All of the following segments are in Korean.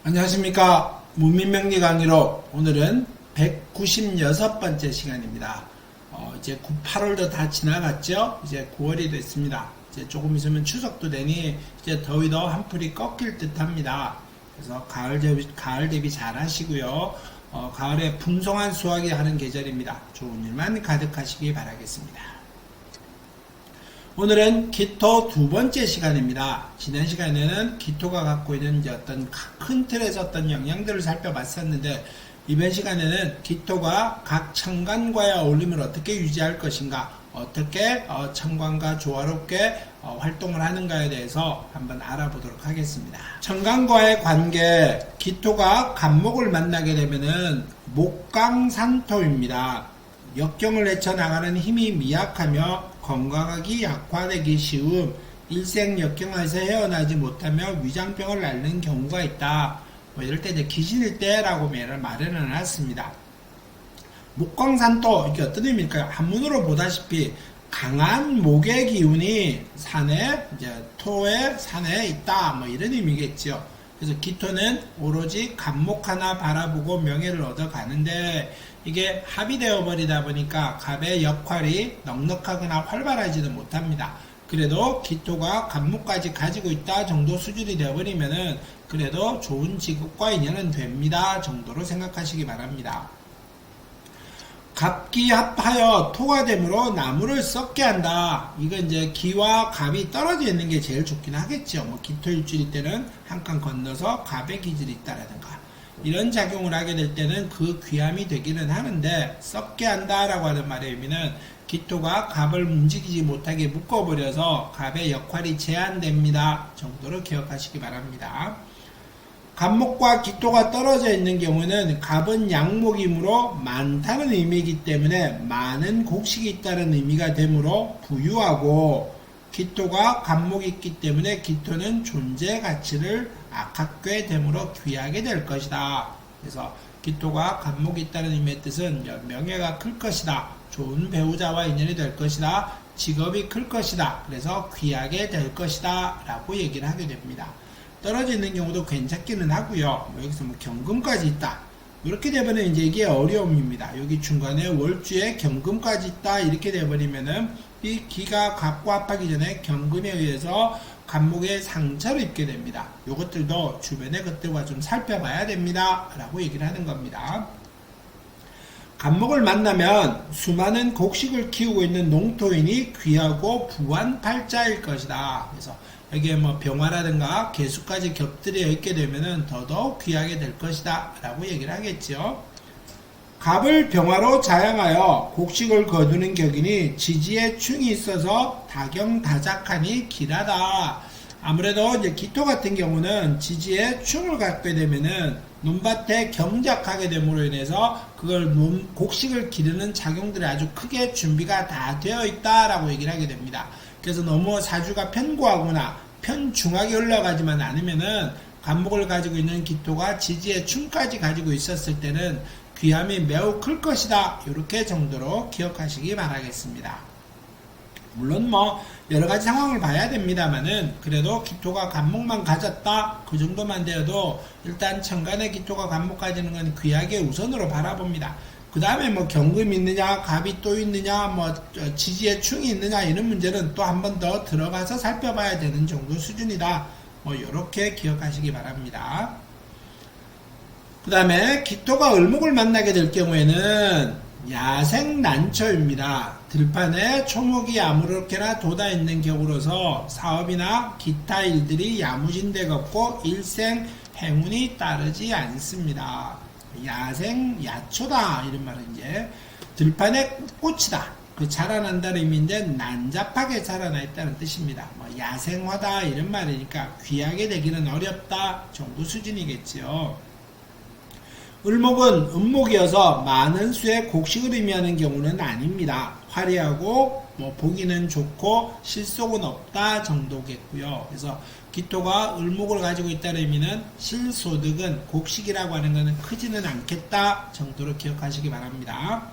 안녕하십니까. 문민명리 강의로 오늘은 196번째 시간입니다. 이제 8월도 다 지나갔죠. 이제 9월이 됐습니다. 이제 조금 있으면 추석도 되니 이제 더위도 한풀이 꺾일 듯 합니다. 그래서 가을 대비 잘 하시고요. 가을에 풍성한 수확이 하는 계절입니다. 좋은 일만 가득하시기 바라겠습니다. 오늘은 기토 두 번째 시간입니다. 지난 시간에는 기토가 갖고 있는 이제 어떤 큰 틀에서 어떤 영향들을 살펴봤었는데, 이번 시간에는 기토가 각 천간과의 어울림을 어떻게 유지할 것인가, 어떻게 천간과 조화롭게 활동을 하는가에 대해서 한번 알아보도록 하겠습니다. 천간과의 관계, 기토가 간목을 만나게 되면은 목강산토입니다. 역경을 헤쳐나가는 힘이 미약하며 건강하기 약화되기 쉬움, 일생 역경에서 헤어나지 못하며 위장병을 앓는 경우가 있다. 이럴 때 이제 기신일 때라고 말을 해놨습니다. 목광산토, 이게 어떤 의미일까요? 한문으로 보다시피 강한 목의 기운이 산에, 토의 산에 있다. 이런 의미겠죠. 그래서 기토는 오로지 간목 하나 바라보고 명예를 얻어가는데, 이게 합이 되어 버리다 보니까 갑의 역할이 넉넉하거나 활발하지는 못합니다. 그래도 기토가 간목까지 가지고 있다 정도 수준이 되어버리면은 그래도 좋은 직업과 인연은 됩니다 정도로 생각하시기 바랍니다. 갑기합하여 토가 되므로 나무를 썩게 한다. 이건 이제 기와 갑이 떨어져 있는 게 제일 좋긴 하겠죠. 기토일주일 때는 한 칸 건너서 갑의 기질이 있다라든가 이런 작용을 하게 될 때는 그 귀함이 되기는 하는데, 썩게 한다라고 하는 말의 의미는 기토가 갑을 움직이지 못하게 묶어버려서 갑의 역할이 제한됩니다 정도로 기억하시기 바랍니다. 갑목과 기토가 떨어져 있는 경우는 갑은 양목이므로 많다는 의미이기 때문에 많은 곡식이 있다는 의미가 되므로 부유하고, 기토가 갑목이 있기 때문에 기토는 존재 가치를 악하게 되므로 귀하게 될 것이다. 그래서 기토가 갑목이 있다는 의미의 뜻은 명예가 클 것이다. 좋은 배우자와 인연이 될 것이다. 직업이 클 것이다. 그래서 귀하게 될 것이다 라고 얘기를 하게 됩니다. 떨어져 있는 경우도 괜찮기는 하고요. 여기서 경금까지 있다. 이렇게 되면 이제 이게 어려움입니다. 여기 중간에 월주에 경금까지 있다. 이렇게 되어버리면은 이 기가 갑과 합하기 전에 경금에 의해서 간목에 상처를 입게 됩니다. 이것들도 주변의 것들과 좀 살펴봐야 됩니다 라고 얘기를 하는 겁니다. 간목을 만나면 수많은 곡식을 키우고 있는 농토인이 귀하고 부완팔자일 것이다. 그래서 여기에 병화라든가 개수까지 겹들여 있게 되면은 더더욱 귀하게 될 것이다 라고 얘기를 하겠죠. 갑을 병화로 자양하여 곡식을 거두는 격이니 지지에 충이 있어서 다경다작하니 길하다. 아무래도 이제 기토 같은 경우는 지지에 충을 갖게 되면은 논밭에 경작하게 됨으로 인해서 그걸 곡식을 기르는 작용들이 아주 크게 준비가 다 되어 있다라고 얘기를 하게 됩니다. 그래서 너무 사주가 편고하거나 편중하게 흘러가지만 않으면은 간목을 가지고 있는 기토가 지지에 충까지 가지고 있었을 때는 귀함이 매우 클 것이다. 이렇게 정도로 기억하시기 바라겠습니다. 물론 여러 가지 상황을 봐야 됩니다만은 그래도 기토가 간목만 가졌다 그 정도만 되어도 일단 천간에 기토가 간목 가지는 건 귀하게 우선으로 바라봅니다. 그 다음에 경금이 있느냐, 갑이 또 있느냐, 지지에 충이 있느냐 이런 문제는 또 한 번 더 들어가서 살펴봐야 되는 정도 수준이다. 이렇게 기억하시기 바랍니다. 그 다음에 기토가 을목을 만나게 될 경우에는 야생난초입니다. 들판에 초목이 아무렇게나 돋아있는 격으로서 사업이나 기타 일들이 야무진데 걷고 일생 행운이 따르지 않습니다. 야초다 이런 말은 이제 들판에 꽃이다. 자라난다는 의미인데 난잡하게 자라나 있다는 뜻입니다. 야생화다 이런 말이니까 귀하게 되기는 어렵다 정도 수준이겠지요. 을목은 음목이어서 많은 수의 곡식을 의미하는 경우는 아닙니다. 화려하고 보기는 좋고 실속은 없다 정도겠고요. 그래서 기토가 을목을 가지고 있다는 의미는 실소득은 곡식이라고 하는 것은 크지는 않겠다 정도로 기억하시기 바랍니다.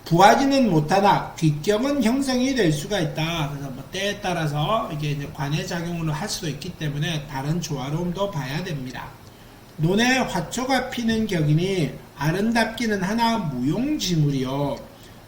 부하지는 못하나 귀경은 형성이 될 수가 있다. 그래서 때에 따라서 이게 이제 관의 작용으로 할 수도 있기 때문에 다른 조화로움도 봐야 됩니다. 논에 화초가 피는 격이니 아름답기는 하나 무용지물이요.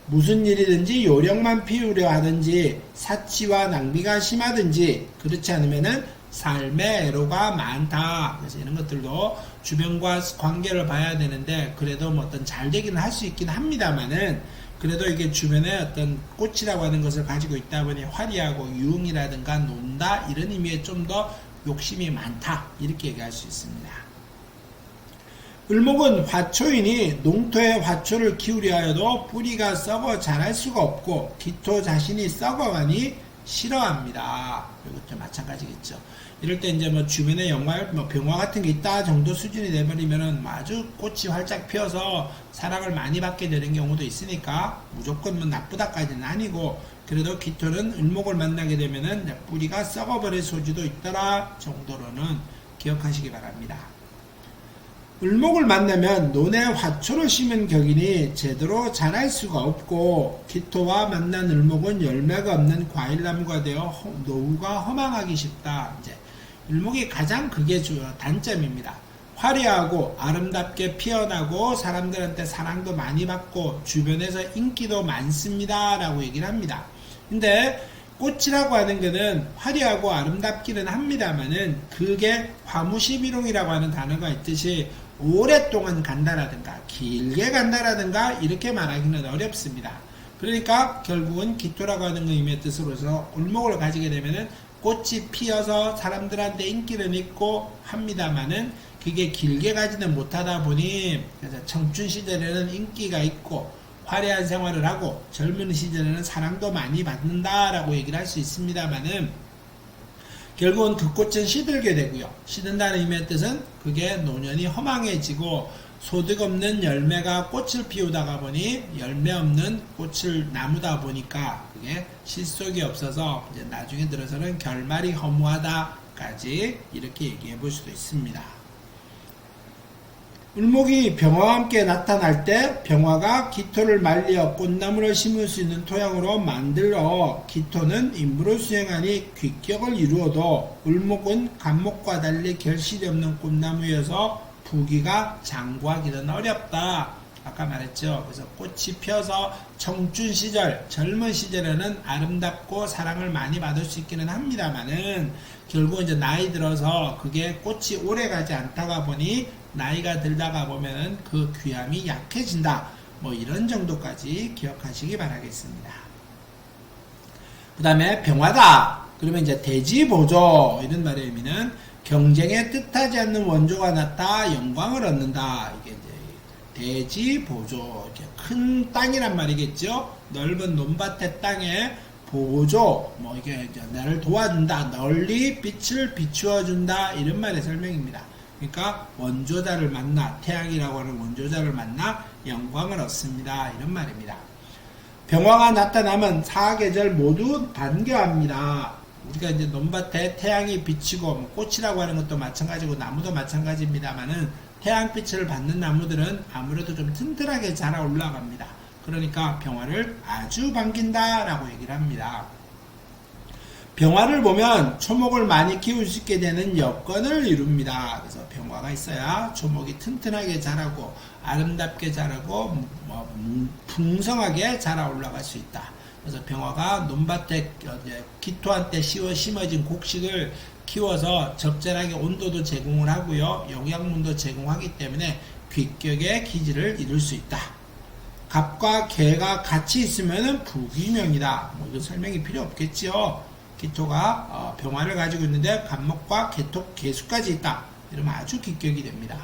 무슨 일이든지 요령만 피우려 하든지 사치와 낭비가 심하든지 그렇지 않으면은 삶의 애로가 많다. 그래서 이런 것들도 주변과 관계를 봐야 되는데 그래도 뭐 어떤 잘 되기는 할 수 있긴 합니다만은 그래도 이게 주변에 어떤 꽃이라고 하는 것을 가지고 있다 보니 화려하고 유흥이라든가 논다 이런 의미에 좀 더 욕심이 많다 이렇게 얘기할 수 있습니다. 을목은 화초이니 농토에 화초를 기우려 하여도 뿌리가 썩어 자랄 수가 없고 기토 자신이 썩어가니 싫어합니다. 이것도 마찬가지겠죠. 이럴 때 이제 뭐 주변에 병화 같은 게 있다 정도 수준이 돼버리면은 아주 꽃이 활짝 피어서 사랑을 많이 받게 되는 경우도 있으니까 무조건 뭐 나쁘다까지는 아니고 그래도 기토는 을목을 만나게 되면은 뿌리가 썩어버릴 소지도 있더라 정도로는 기억하시기 바랍니다. 을목을 만나면 논에 화초를 심은 격이니 제대로 자랄 수가 없고 기토와 만난 을목은 열매가 없는 과일나무가 되어 노후가 허망하기 쉽다. 이제 을목이 가장 그게 단점입니다. 화려하고 아름답게 피어나고 사람들한테 사랑도 많이 받고 주변에서 인기도 많습니다 라고 얘기를 합니다. 근데 꽃이라고 하는 것은 화려하고 아름답기는 합니다만은 그게 화무시비롱이라고 하는 단어가 있듯이 오랫동안 간다라든가 길게 간다라든가 이렇게 말하기는 어렵습니다. 그러니까 결국은 기토라고 하는 의미의 뜻으로서 을목을 가지게 되면은 꽃이 피어서 사람들한테 인기는 있고 합니다만은 그게 길게 가지는 못하다 보니 그래서 청춘 시절에는 인기가 있고 화려한 생활을 하고 젊은 시절에는 사랑도 많이 받는다라고 얘기를 할 수 있습니다만은 결국은 그 꽃은 시들게 되고요. 시든다는 의미의 뜻은 그게 노년이 허망해지고 소득 없는 열매가 꽃을 피우다가 보니 열매 없는 꽃을 나무다 보니까 그게 실속이 없어서 이제 나중에 들어서는 결말이 허무하다까지 이렇게 얘기해 볼 수도 있습니다. 을목이 병화와 함께 나타날 때 병화가 기토를 말려 꽃나무를 심을 수 있는 토양으로 만들어 기토는 임무를 수행하니 귀격을 이루어도 을목은 간목과 달리 결실이 없는 꽃나무여서 부기가 장구하기는 어렵다. 아까 말했죠. 그래서 꽃이 펴서 청춘 시절, 젊은 시절에는 아름답고 사랑을 많이 받을 수 있기는 합니다만은 결국 이제 나이 들어서 그게 꽃이 오래 가지 않다가 보니 나이가 들다가 보면은 그 귀함이 약해진다. 뭐 이런 정도까지 기억하시기 바라겠습니다. 그 다음에 병화다. 그러면 이제 대지보조 이런 말의 의미는 경쟁에 뜻하지 않는 원조가 났다. 영광을 얻는다. 이게 이제 대지보조 이렇게 큰 땅이란 말이겠죠. 넓은 논밭의 땅에 보조 뭐 이게 이제 나를 도와준다. 널리 빛을 비추어준다. 이런 말의 설명입니다. 그러니까 원조자를 만나 태양이라고 하는 원조자를 만나 영광을 얻습니다. 이런 말입니다. 병화가 나타나면 사계절 모두 반겨합니다. 우리가 이제 논밭에 태양이 비치고 뭐 꽃이라고 하는 것도 마찬가지고 나무도 마찬가지입니다만은 태양빛을 받는 나무들은 아무래도 좀 튼튼하게 자라 올라갑니다. 그러니까 병화를 아주 반긴다라고 얘기를 합니다. 병화를 보면 초목을 많이 키울 수 있게 되는 여건을 이룹니다. 그래서 병화가 있어야 초목이 튼튼하게 자라고 아름답게 자라고 풍성하게 자라 올라갈 수 있다. 그래서 병화가 논밭에 기토한테 심어진 곡식을 키워서 적절하게 온도도 제공을 하고요. 영양분도 제공하기 때문에 귀격의 기질을 이룰 수 있다. 갑과 개가 같이 있으면 부귀명이다. 뭐 이거 설명이 필요 없겠지요. 기토가 병화를 가지고 있는데 갑목과 개수까지 있다. 이러면 아주 기격이 됩니다.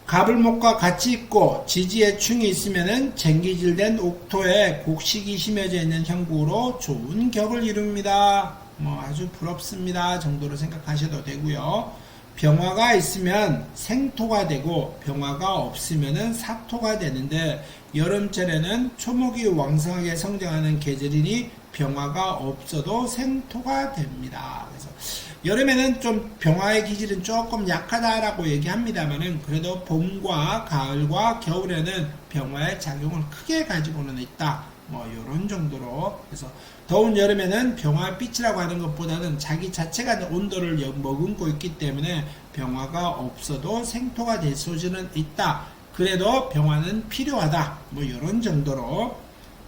갑을목과 같이 있고 지지에 충이 있으면은 쟁기질된 옥토에 곡식이 심어져 있는 형국으로 좋은 격을 이룹니다. 뭐 아주 부럽습니다 정도로 생각하셔도 되고요. 병화가 있으면 생토가 되고 병화가 없으면은 사토가 되는데 여름철에는 초목이 왕성하게 성장하는 계절이니 병화가 없어도 생토가 됩니다. 그래서 여름에는 좀 병화의 기질은 조금 약하다라고 얘기합니다만은 그래도 봄과 가을과 겨울에는 병화의 작용을 크게 가지고는 있다. 뭐 이런 정도로 그래서 더운 여름에는 병화빛이라고 하는 것보다는 자기 자체가 온도를 머금고 있기 때문에 병화가 없어도 생토가 될 수는 있다. 그래도 병화는 필요하다. 뭐 이런 정도로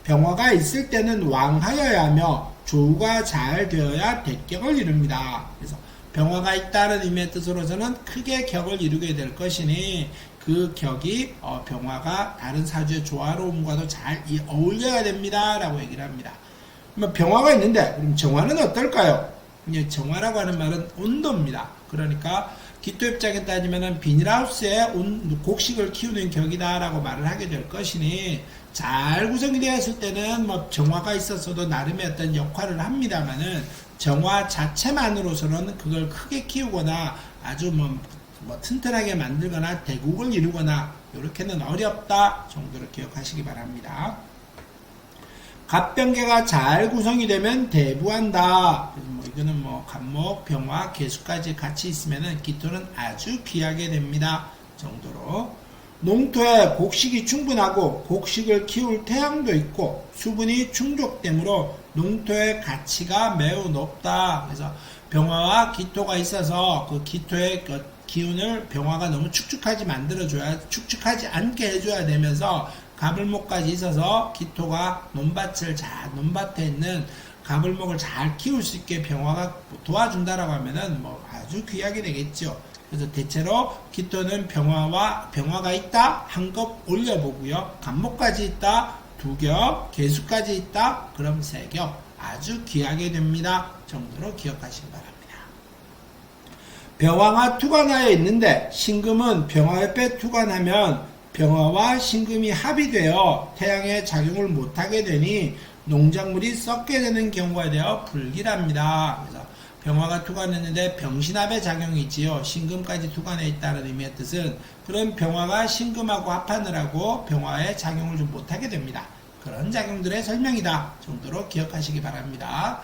병화가 있을 때는 왕하여야 하며 조우가 잘 되어야 대격을 이룹니다. 그래서 병화가 있다는 의미의 뜻으로서는 크게 격을 이루게 될 것이니 그 격이 병화가 다른 사주의 조화로움과도 잘 어울려야 됩니다. 라고 얘기를 합니다. 병화가 있는데 그럼 정화는 어떨까요? 정화라고 하는 말은 온도입니다. 그러니까 기토 입장에 따지면 비닐하우스에 곡식을 키우는 격이다 라고 말을 하게 될 것이니 잘 구성이 되었을 때는 뭐 정화가 있었어도 나름의 어떤 역할을 합니다만은 정화 자체만으로서는 그걸 크게 키우거나 아주 뭐 튼튼하게 만들거나 대국을 이루거나 이렇게는 어렵다 정도로 기억하시기 바랍니다. 갑병계가 잘 구성이 되면 대부한다. 뭐 이거는 뭐 갑목, 병화, 개수까지 같이 있으면은 기토는 아주 귀하게 됩니다. 정도로 농토에 곡식이 충분하고 곡식을 키울 태양도 있고 수분이 충족되므로 농토의 가치가 매우 높다. 그래서 병화와 기토가 있어서 그 기토의 기운을 병화가 너무 축축하지 축축하지 않게 해줘야 되면서 가물목까지 있어서 기토가 논밭에 있는 가물목을 잘 키울 수 있게 병화가 도와준다라고 하면은 뭐 아주 귀하게 되겠죠. 그래서 대체로 기토는 병화가 있다 한 겹 올려보고요. 간목까지 있다 2겹, 개수까지 있다 그럼 3겹 아주 귀하게 됩니다. 정도로 기억하시기 바랍니다. 병화가 투관하여 있는데 신금은 병화 옆에 투관하면 병화와 신금이 합의되어 태양의 작용을 못하게 되니 농작물이 썩게 되는 경우가 되어 불길합니다. 그래서 병화가 투관했는데 병신합의 작용이 있지요. 신금까지 투관해 있다는 의미의 뜻은 그런 병화가 신금하고 합하느라고 병화의 작용을 좀 못하게 됩니다. 그런 작용들의 설명이다 정도로 기억하시기 바랍니다.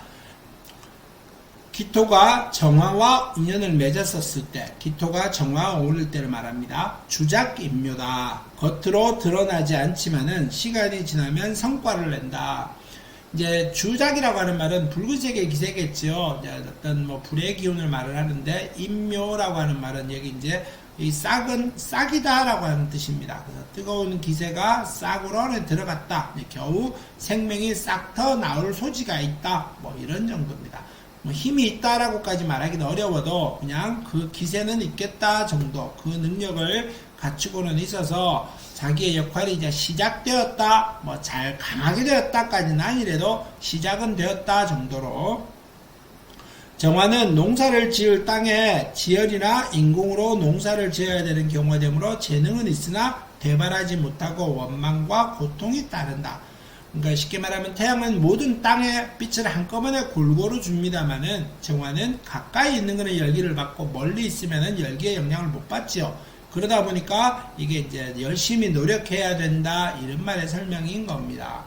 기토가 정화와 인연을 맺었었을 때, 기토가 정화와 어울릴 때를 말합니다. 주작임묘다. 겉으로 드러나지 않지만은 시간이 지나면 성과를 낸다. 이제 주작이라고 하는 말은 붉은색의 기세겠죠. 이제 어떤 뭐 불의 기운을 말을 하는데 임묘라고 하는 말은 여기 이제 이 싹은 싹이다라고 하는 뜻입니다. 그래서 뜨거운 기세가 싹으로 안에 들어갔다. 겨우 생명이 싹 더 나올 소지가 있다. 뭐 이런 정도입니다. 뭐 힘이 있다라고까지 말하기는 어려워도 그냥 그 기세는 있겠다 정도 그 능력을 갖추고는 있어서 자기의 역할이 이제 시작되었다 뭐 잘 강하게 되었다까지는 아니래도 시작은 되었다 정도로 정화는 농사를 지을 땅에 지열이나 인공으로 농사를 지어야 되는 경우가 되므로 재능은 있으나 대발하지 못하고 원망과 고통이 따른다. 그러니까 쉽게 말하면 태양은 모든 땅에 빛을 한꺼번에 골고루 줍니다만은 정화는 가까이 있는 것은 열기를 받고 멀리 있으면은 열기의 영향을 못 받지요. 그러다 보니까 이게 이제 열심히 노력해야 된다 이런 말의 설명인 겁니다.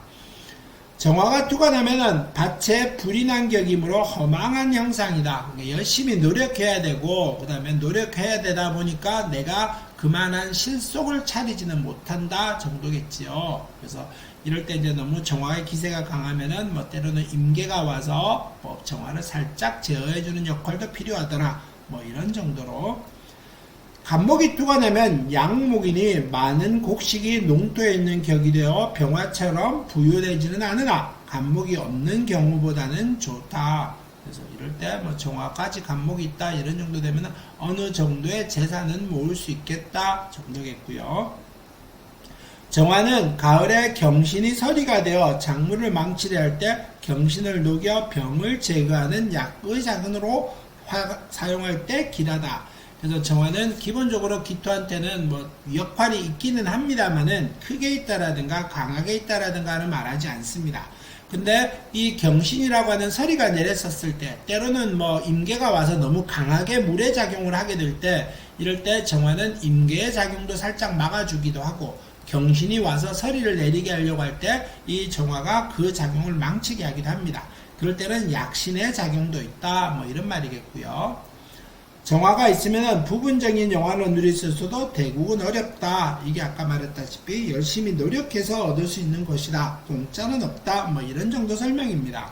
정화가 투관하면은 밭에 불이 난 격이므로 허망한 형상이다. 그러니까 열심히 노력해야 되고 그 다음에 노력해야 되다 보니까 내가 그만한 실속을 차리지는 못한다 정도겠지요. 그래서 이럴 때 이제 너무 정화의 기세가 강하면은 뭐 때로는 임계가 와서 뭐 정화를 살짝 제어해주는 역할도 필요하더라. 뭐 이런 정도로 간목이 투관하면 양목이니 많은 곡식이 농토에 있는 격이 되어 병화처럼 부유되지는 않으나 간목이 없는 경우보다는 좋다. 그래서 이럴 때 뭐 정화까지 간목이 있다 이런 정도 되면 어느 정도의 재산은 모을 수 있겠다 정도겠고요. 정화는 가을에 경신이 서리가 되어 작물을 망치려 할 때 경신을 녹여 병을 제거하는 약의 자근으로 사용할 때 길하다. 그래서 정화는 기본적으로 기토한테는 뭐 역할이 있기는 합니다만은 크게 있다라든가 강하게 있다라든가는 말하지 않습니다. 근데 이 경신이라고 하는 서리가 내렸었을 때 때로는 뭐 임계가 와서 너무 강하게 물의 작용을 하게 될 때 이럴 때 정화는 임계의 작용도 살짝 막아주기도 하고 경신이 와서 서리를 내리게 하려고 할 때 이 정화가 그 작용을 망치게 하기도 합니다. 그럴 때는 약신의 작용도 있다 뭐 이런 말이겠고요. 정화가 있으면 부분적인 영화를 누릴 수 있어도 대국은 어렵다. 이게 아까 말했다시피 열심히 노력해서 얻을 수 있는 것이다. 공짜는 없다. 뭐 이런 정도 설명입니다.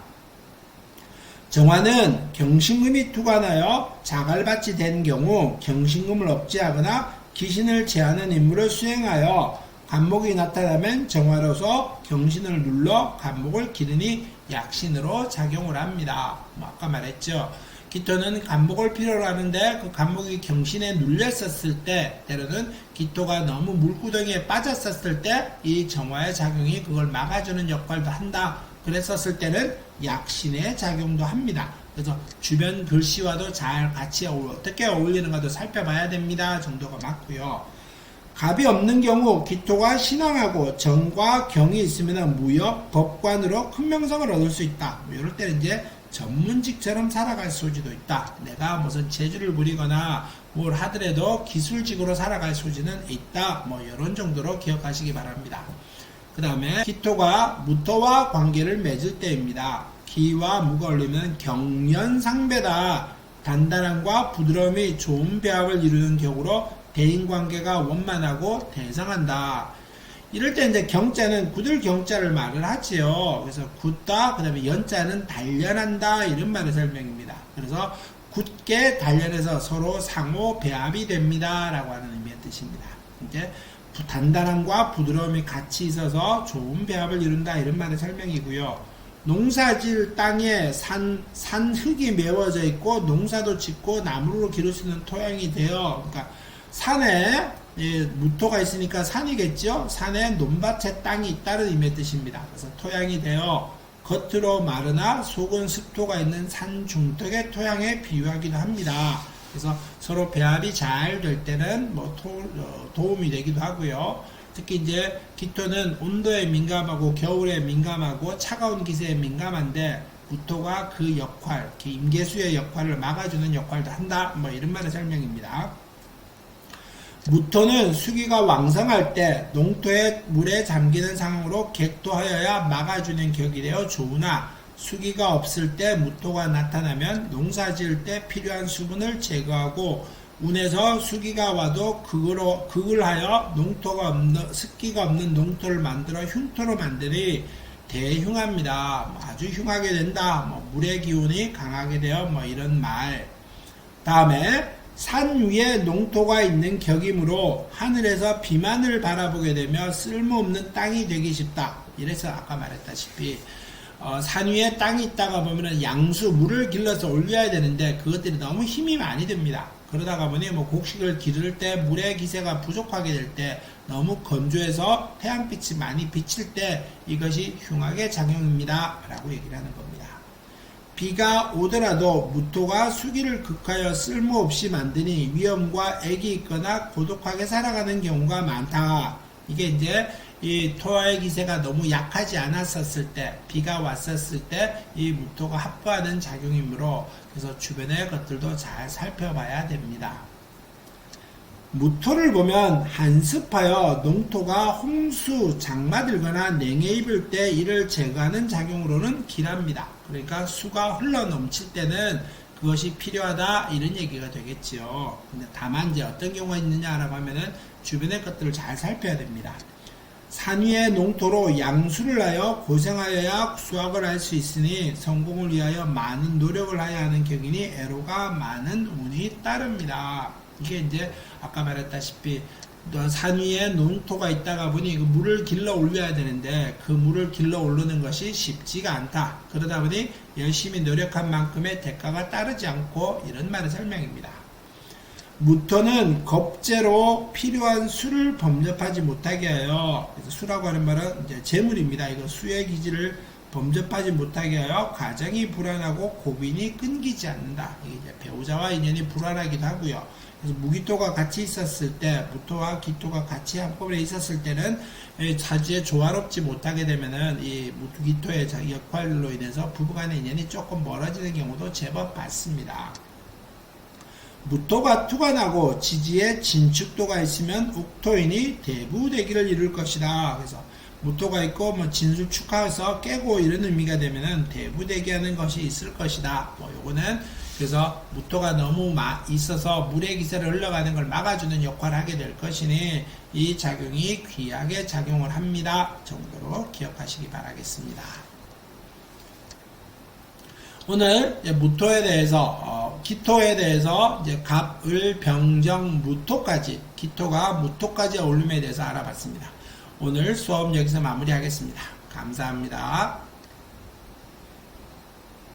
정화는 경신금이 투관하여 자갈밭이 된 경우 경신금을 억제하거나 귀신을 제하는 임무를 수행하여 간목이 나타나면 정화로서 경신을 눌러 간목을 기르니 약신으로 작용을 합니다. 아까 말했죠. 기토는 간목을 필요로 하는데 그 간목이 경신에 눌렸었을 때, 때로는 기토가 너무 물구덩이에 빠졌었을 때 이 정화의 작용이 그걸 막아주는 역할도 한다. 그랬었을 때는 약신의 작용도 합니다. 그래서 주변 글씨와도 잘 같이 어떻게 어울리는가도 살펴봐야 됩니다. 정도가 맞고요. 갑이 없는 경우 기토가 신앙하고 정과 경이 있으면 무역, 법관으로 큰 명성을 얻을 수 있다. 이럴 때는 이제 전문직처럼 살아갈 소지도 있다. 내가 무슨 재주를 부리거나 뭘 하더라도 기술직으로 살아갈 소지는 있다. 이런 정도로 기억하시기 바랍니다. 그 다음에 기토가 무토와 관계를 맺을 때입니다. 기와 무가 올리면 경련상배다. 단단함과 부드러움이 좋은 배합을 이루는 경우로 대인관계가 원만하고 대성한다. 이럴 때 이제 경자는 굳을 경자를 말을 하지요. 그래서 굳다, 그 다음에 연자는 단련한다, 이런 말의 설명입니다. 그래서 굳게 단련해서 서로 상호 배합이 됩니다. 라고 하는 의미의 뜻입니다. 이제 단단함과 부드러움이 같이 있어서 좋은 배합을 이룬다, 이런 말의 설명이고요. 농사질 땅에 산흙이 메워져 있고 농사도 짓고 나무로 기를 수 있는 토양이 되어, 그러니까 산에 무토가 있으니까 산이겠죠. 산에 논밭의 땅이 있다는 의미의 뜻입니다. 그래서 토양이 되어 겉으로 마르나 속은 습토가 있는 산 중턱의 토양에 비유하기도 합니다. 그래서 서로 배합이 잘 될 때는 도움이 되기도 하고요. 특히 이제 기토는 온도에 민감하고 겨울에 민감하고 차가운 기세에 민감한데 무토가 그 역할, 임계수의 역할을 막아주는 역할도 한다. 이런 말의 설명입니다. 무토는 수기가 왕성할 때 농토에 물에 잠기는 상황으로 객토하여야 막아주는 격이 되어 좋으나 수기가 없을 때 무토가 나타나면 농사 지을 때 필요한 수분을 제거하고 운에서 수기가 와도 극을 하여 습기가 없는 농토를 만들어 흉토로 만드니 대흉합니다. 아주 흉하게 된다. 물의 기운이 강하게 되어 이런 말. 다음에 산 위에 농토가 있는 격이므로 하늘에서 비만을 바라보게 되며 쓸모없는 땅이 되기 쉽다. 이래서 아까 말했다시피 산 위에 땅이 있다가 보면은 양수, 물을 길러서 올려야 되는데 그것들이 너무 힘이 많이 듭니다. 그러다가 보니 곡식을 기를 때 물의 기세가 부족하게 될 때 너무 건조해서 태양빛이 많이 비칠 때 이것이 흉하게 작용입니다. 라고 얘기를 하는 겁니다. 비가 오더라도 무토가 수기를 극하여 쓸모없이 만드니 위험과 액이 있거나 고독하게 살아가는 경우가 많다. 이게 이제 이 토화의 기세가 너무 약하지 않았었을 때, 비가 왔었을 때 이 무토가 합부하는 작용이므로 그래서 주변의 것들도 잘 살펴봐야 됩니다. 무토를 보면 한습하여 농토가 홍수, 장마 들거나 냉해 입을 때 이를 제거하는 작용으로는 길합니다. 그러니까 수가 흘러 넘칠 때는 그것이 필요하다, 이런 얘기가 되겠지요. 근데 다만 이제 어떤 경우가 있느냐라고 하면은 주변의 것들을 잘 살펴야 됩니다. 산 위의 농토로 양수를 하여 고생하여야 수확을 할 수 있으니 성공을 위하여 많은 노력을 하여야 하는 격이니 애로가 많은 운이 따릅니다. 이게 이제 아까 말했다시피 산 위에 농토가 있다가 보니 그 물을 길러 올려야 되는데 그 물을 길러 오르는 것이 쉽지가 않다. 그러다 보니 열심히 노력한 만큼의 대가가 따르지 않고, 이런 말의 설명입니다. 무토는 겁재로 필요한 수를 범접하지 못하게 하여, 그래서 수라고 하는 말은 이제 재물입니다. 이거 수의 기질을 범접하지 못하게 하여 가정이 불안하고 고민이 끊기지 않는다. 이게 이제 배우자와 인연이 불안하기도 하고요. 그래서 무기토가 같이 있었을 때, 무토와 기토가 같이 한꺼번에 있었을 때는 사주에 조화롭지 못하게 되면은 이 무기토의 역할로 인해서 부부간의 인연이 조금 멀어지는 경우도 제법 많습니다. 무토가 투관하고 지지에 진축도가 있으면 욱토인이 대부대기를 이룰 것이다. 그래서 무토가 있고 진수축하여서 깨고 이런 의미가 되면은 대부대기하는 것이 있을 것이다. 요거는 그래서 무토가 너무 있어서 물의 기세를 흘러가는 걸 막아주는 역할을 하게 될 것이니 이 작용이 귀하게 작용을 합니다. 정도로 기억하시기 바라겠습니다. 오늘 이제 무토에 대해서 기토에 대해서 이제 갑, 을, 병정, 무토까지 기토가 무토까지 어울림에 대해서 알아봤습니다. 오늘 수업 여기서 마무리하겠습니다. 감사합니다.